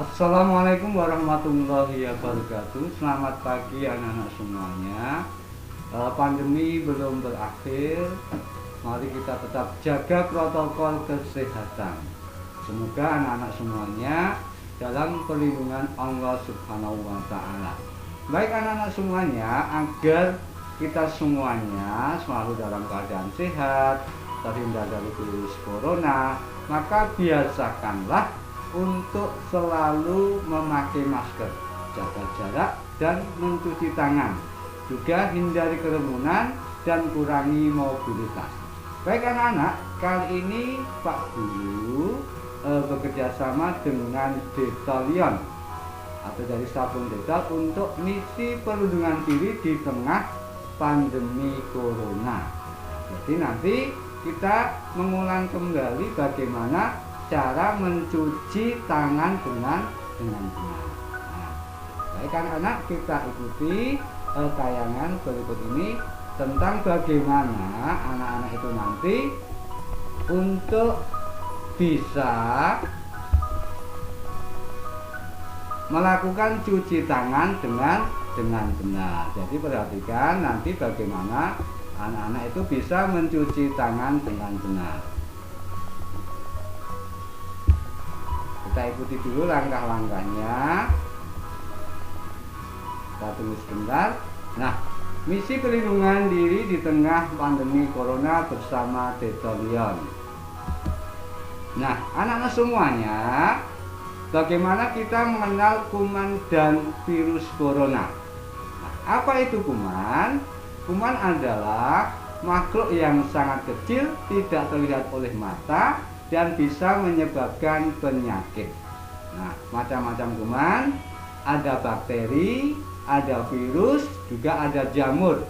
Assalamualaikum warahmatullahi wabarakatuh. Selamat pagi anak-anak semuanya. Pandemi belum berakhir. Mari kita tetap jaga protokol kesehatan. Semoga anak-anak semuanya dalam perlindungan Allah Subhanahu wa taala. Baik anak-anak semuanya, agar kita semuanya selalu dalam keadaan sehat, terhindar dari virus corona, maka biasakanlah untuk selalu memakai masker, jaga jarak, dan mencuci tangan. Juga hindari kerumunan dan kurangi mobilitas. Baik anak-anak, kali ini Pak Guru bekerja sama dengan Detolion atau dari sabun Detol untuk misi perlindungan diri di tengah pandemi corona. Jadi nanti kita mengulang kembali bagaimana cara mencuci tangan dengan benar. Nah, baik anak-anak, kita ikuti tayangan berikut ini tentang bagaimana anak-anak itu nanti untuk bisa melakukan cuci tangan dengan benar. Jadi perhatikan nanti bagaimana anak-anak itu bisa mencuci tangan dengan benar. Kita ikuti dulu langkah-langkahnya. Kita tunggu sebentar. Nah, misi perlindungan diri di tengah pandemi corona bersama Detolion. Nah, anak-anak semuanya, bagaimana kita mengenal kuman dan virus corona? Nah, apa itu kuman? Kuman adalah makhluk yang sangat kecil, tidak terlihat oleh mata, dan bisa menyebabkan penyakit. Nah, macam-macam kuman, ada bakteri, ada virus, juga ada jamur.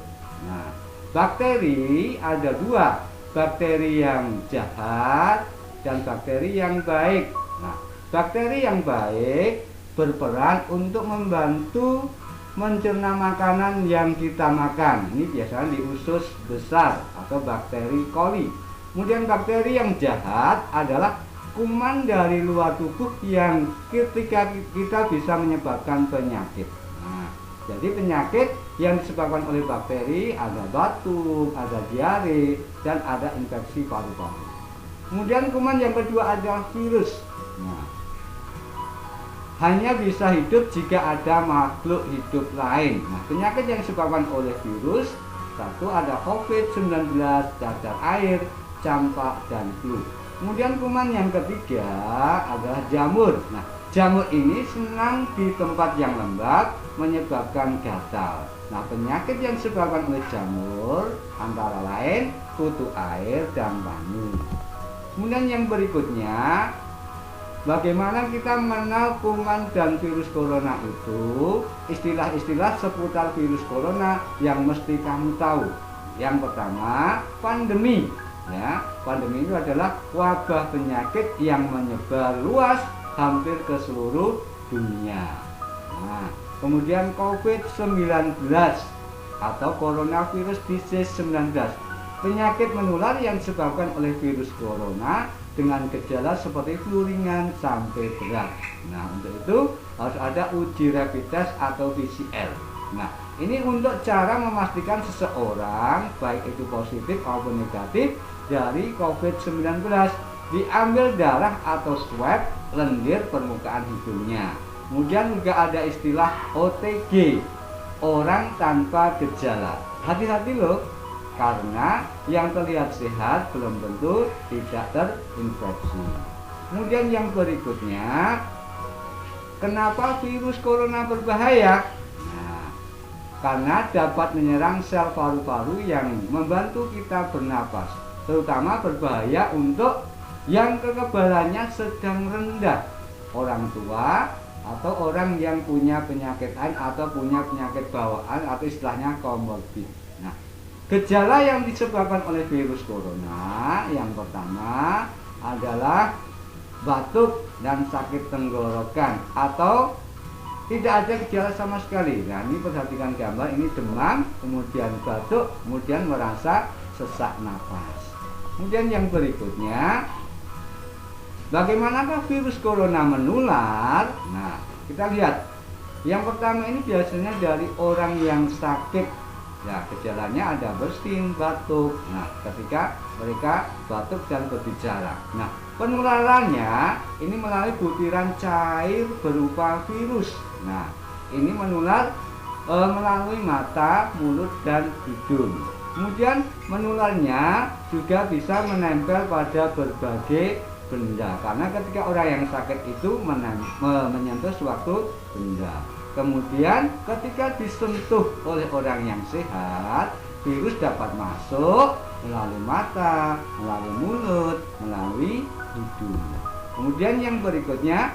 Nah, bakteri ada dua, bakteri yang jahat dan bakteri yang baik. Nah, bakteri yang baik berperan untuk membantu mencerna makanan yang kita makan. Ini biasanya di usus besar atau bakteri coli. Kemudian bakteri yang jahat adalah kuman dari luar tubuh yang ketika kita bisa menyebabkan penyakit. Nah, jadi penyakit yang disebabkan oleh bakteri ada batuk, ada diare, dan ada infeksi paru-paru. Kemudian kuman yang kedua adalah virus. Nah, hanya bisa hidup jika ada makhluk hidup lain. Nah, penyakit yang disebabkan oleh virus, satu ada COVID-19, cacar air, campak, dan flu. Kemudian kuman yang ketiga adalah jamur. Nah, jamur ini senang di tempat yang lembab, menyebabkan gatal. Nah, penyakit yang disebabkan oleh jamur antara lain kutu air dan panu. Kemudian yang berikutnya, bagaimana kita mengenal kuman dan virus corona itu? Istilah-istilah seputar virus corona yang mesti kamu tahu. Yang pertama, pandemi. Ya, pandemi itu adalah wabah penyakit yang menyebar luas hampir ke seluruh dunia. Nah, kemudian COVID-19 atau coronavirus disease 19, penyakit menular yang disebabkan oleh virus corona dengan gejala seperti flu ringan sampai berat. Nah, untuk itu harus ada uji rapid test atau PCR. Nah, ini untuk cara memastikan seseorang baik itu positif maupun negatif dari COVID-19. Diambil darah atau swab lendir permukaan hidungnya. Kemudian juga ada istilah OTG, orang tanpa gejala. Hati-hati loh, karena yang terlihat sehat belum tentu tidak terinfeksi. Kemudian yang berikutnya, kenapa virus corona berbahaya? Nah, karena dapat menyerang sel paru-paru yang membantu kita bernapas. Terutama berbahaya untuk yang kekebalannya sedang rendah, orang tua atau orang yang punya penyakit lain atau punya penyakit bawaan atau istilahnya komorbid. Nah, gejala yang disebabkan oleh virus corona yang pertama adalah batuk dan sakit tenggorokan atau tidak ada gejala sama sekali. Nah, ini perhatikan gambar, ini demam, kemudian batuk, kemudian merasa sesak nafas. Kemudian yang berikutnya, Bagaimanakah virus corona menular? Nah, kita lihat. Yang pertama ini biasanya dari orang yang sakit. Ya, gejalanya ada bersin, batuk. Nah, ketika mereka batuk dan berbicara. Nah, penularannya ini melalui butiran cair berupa virus. Nah, ini menular melalui mata, mulut, dan hidung. Kemudian menularnya juga bisa menempel pada berbagai benda, karena ketika orang yang sakit itu menyentuh suatu benda. Kemudian ketika disentuh oleh orang yang sehat, virus dapat masuk melalui mata, melalui mulut, melalui hidung. Kemudian yang berikutnya,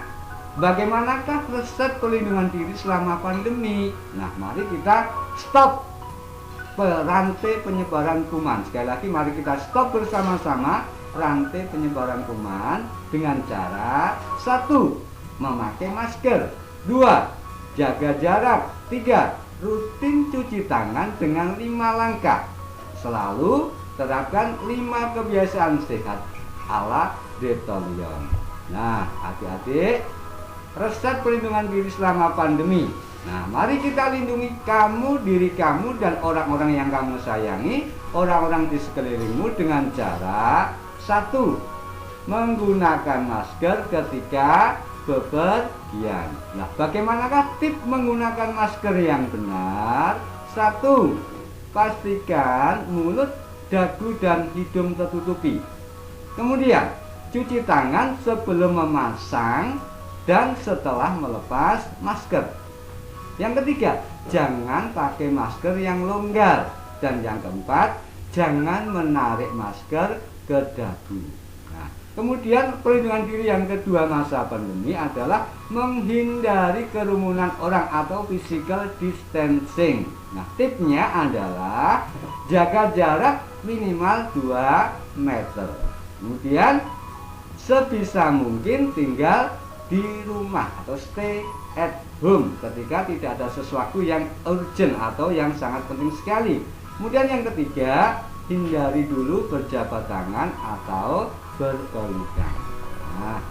bagaimanakah resep pelindungan diri selama pandemi? Nah, mari kita stop rantai penyebaran kuman. Sekali lagi, mari kita stop bersama-sama rantai penyebaran kuman dengan cara: 1. Memakai masker, 2. Jaga jarak, 3. Rutin cuci tangan dengan 5 langkah. Selalu terapkan 5 kebiasaan sehat ala Detolion. Nah, adik-adik, resep perlindungan diri selama pandemi. Nah, mari kita lindungi kamu, diri kamu, dan orang-orang yang kamu sayangi, orang-orang di sekelilingmu dengan cara: 1. Menggunakan masker ketika bepergian. Nah, bagaimanakah tips menggunakan masker yang benar? 1. Pastikan mulut, dagu, dan hidung tertutupi. Kemudian, cuci tangan sebelum memasang dan setelah melepas masker. Yang ketiga, jangan pakai masker yang longgar. Dan yang keempat, jangan menarik masker ke dagu. Nah, kemudian perlindungan diri yang kedua masa pandemi adalah menghindari kerumunan orang atau physical distancing. Nah, tipsnya adalah jaga jarak minimal 2 meter. Kemudian sebisa mungkin tinggal di rumah atau stay at home ketika tidak ada sesuatu yang urgent atau yang sangat penting sekali. Kemudian yang ketiga, hindari dulu berjabat tangan atau berpelukan. Nah,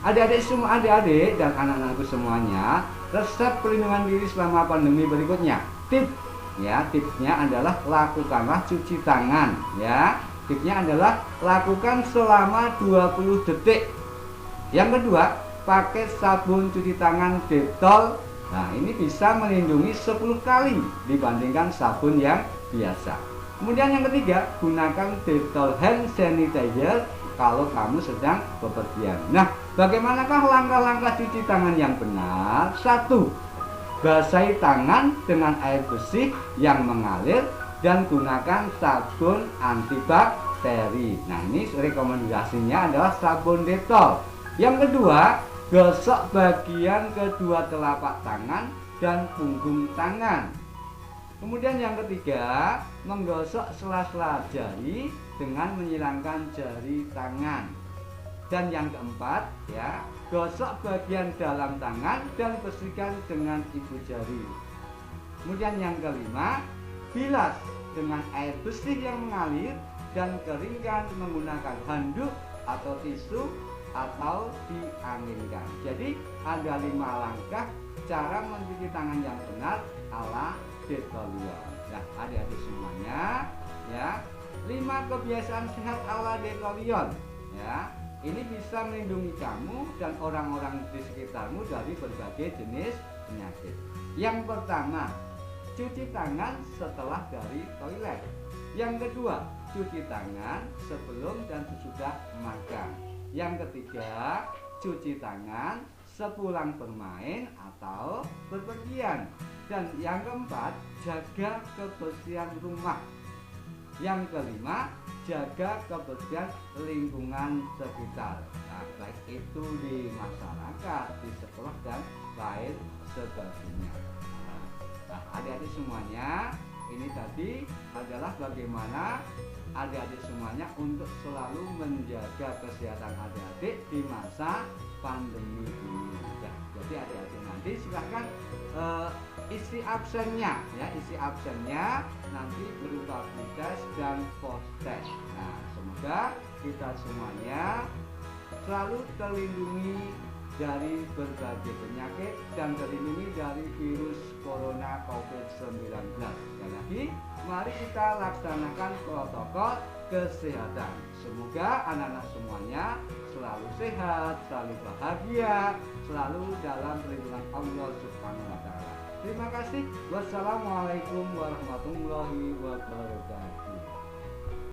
adik-adik dan anak-anakku semuanya, resep perlindungan diri selama pandemi berikutnya. Tipsnya adalah lakukanlah cuci tangan, ya. Tipsnya adalah lakukan selama 20 detik. Yang kedua, pakai sabun cuci tangan Dettol. Nah, ini bisa melindungi 10 kali dibandingkan sabun yang biasa. Kemudian yang ketiga, gunakan Dettol hand sanitizer kalau kamu sedang bepergian. Nah, bagaimanakah langkah-langkah cuci tangan yang benar? 1. Basahi tangan dengan air bersih yang mengalir dan gunakan sabun antibakteri. Nah, ini rekomendasinya adalah sabun Dettol. Yang kedua, gosok bagian kedua telapak tangan dan punggung tangan. Kemudian yang ketiga, menggosok sela-sela jari dengan menyilangkan jari tangan. Dan yang keempat, ya, gosok bagian dalam tangan dan bersihkan dengan ibu jari. Kemudian yang kelima, bilas dengan air bersih yang mengalir dan keringkan menggunakan handuk atau tisu atau dianginkan. Jadi ada 5 langkah cara mencuci tangan yang benar ala Detolion. Nah, adik-adik semuanya, ya, 5 kebiasaan sehat ala Detolion, ya. Ini bisa melindungi kamu dan orang-orang di sekitarmu dari berbagai jenis penyakit. Yang pertama, cuci tangan setelah dari toilet. Yang kedua, cuci tangan sebelum dan sesudah makan. Yang ketiga, cuci tangan sepulang bermain atau bepergian. Dan yang keempat, jaga kebersihan rumah. Yang kelima, jaga kebersihan lingkungan sekitar. Nah, baik itu di masyarakat, di sekolah, dan lain sebagainya. Nah, adik-adik semuanya, ini tadi adalah bagaimana adik-adik semuanya untuk selalu menjaga kesehatan adik-adik di masa pandemi ini. Ya, jadi adik-adik nanti silahkan isi absennya, ya, isi absennya nanti berupa pre-test dan post-test. Nah, semoga kita semuanya selalu terlindungi dari berbagai penyakit dan terlindungi dari virus corona COVID-19. Sekali lagi, mari kita laksanakan protokol kesehatan. Semoga anak-anak semuanya selalu sehat, selalu bahagia, selalu dalam perlindungan Allah Subhanahu wa Ta'ala. Terima kasih. Wassalamualaikum warahmatullahi wabarakatuh.